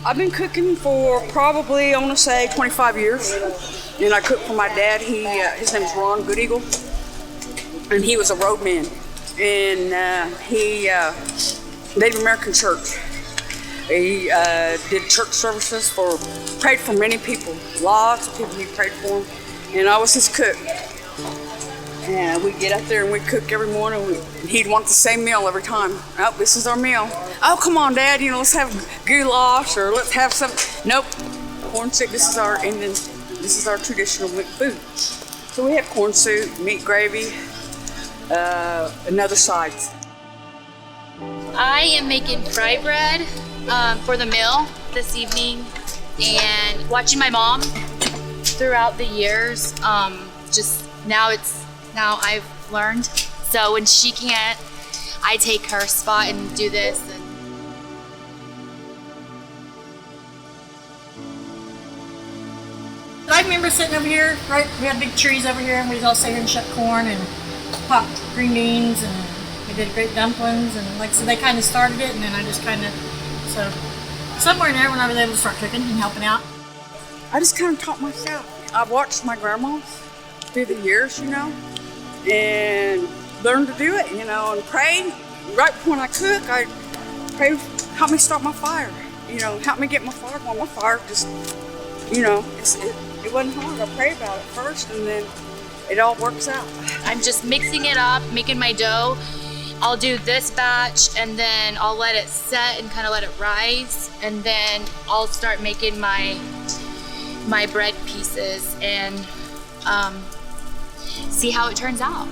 I've been cooking for probably, I want to say, 25 years. And I cooked for my dad. His name is Ron Good Eagle, and he was a roadman. And he Native American church. He did church services prayed for many people. Lots of people he prayed for. And I was his cook. And we'd get up there and we'd cook every morning. And he'd want the same meal every time. Oh, this is our meal. Oh, come on, Dad, let's have goulash or let's have some. Nope, corn soup. This is our traditional food. So we have corn soup, meat gravy, and other sides. I am making fry bread for the meal this evening, and watching my mom throughout the years. Now I've learned. So when she can't, I take her spot and do this. I remember sitting over here, right? We had big trees over here, and we'd all sit here and shuck corn and popped green beans, and we did great dumplings. And like so, they kind of started it, and then I just so somewhere in there when I was able to start cooking and helping out. I just kind of taught myself. I've watched my grandmas through the years, and learned to do it, and prayed. Right when I cook, I pray, help me start my fire, help me get my fire going. My fire just, it wasn't hard. I pray about it first, and then it all works out. I'm just mixing it up, making my dough. I'll do this batch, and then I'll let it set and kind of let it rise, and then I'll start making my bread pieces and see how it turns out.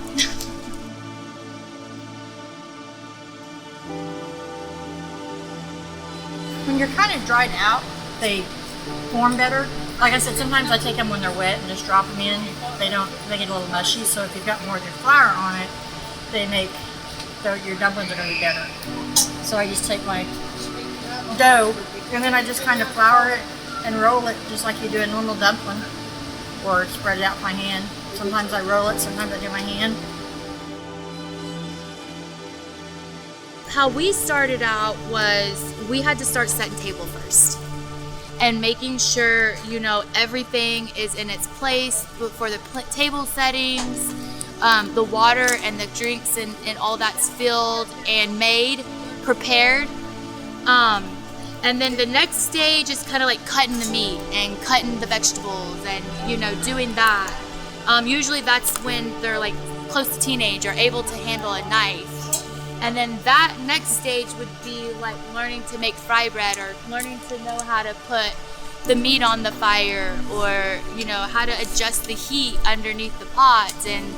When you're kind of dried out, they form better. Like I said, sometimes I take them when they're wet and just drop them in. They get a little mushy, so if you've got more of your flour on it, your dumplings are going to be better. So I just take my dough, and then I just kind of flour it and roll it just like you do a normal dumpling, or spread it out with my hand. Sometimes I roll it, sometimes I do my hand. How we started out was we had to start setting table first and making sure, everything is in its place for the table settings, the water and the drinks and all that's filled and made, prepared. And then the next stage is kind of like cutting the meat and cutting the vegetables and, doing that. Usually that's when they're like close to teenage or able to handle a knife. And then that next stage would be like learning to make fry bread or learning to know how to put the meat on the fire or, how to adjust the heat underneath the pot and,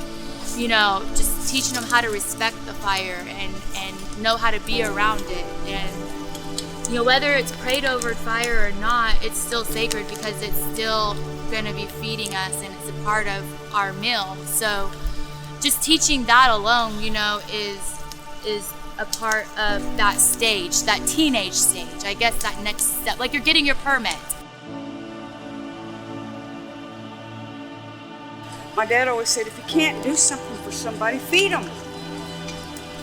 just teaching them how to respect the fire and know how to be around it. And, whether it's prayed over fire or not, it's still sacred because it's still going to be feeding us and it's a part of our meal. So just teaching that alone, is a part of that stage, that teenage stage. I guess that next step, like you're getting your permit. My dad always said, if you can't do something for somebody, feed them.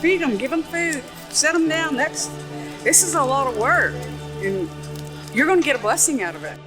Feed them, give them food, set them down. This is a lot of work, and you're going to get a blessing out of it.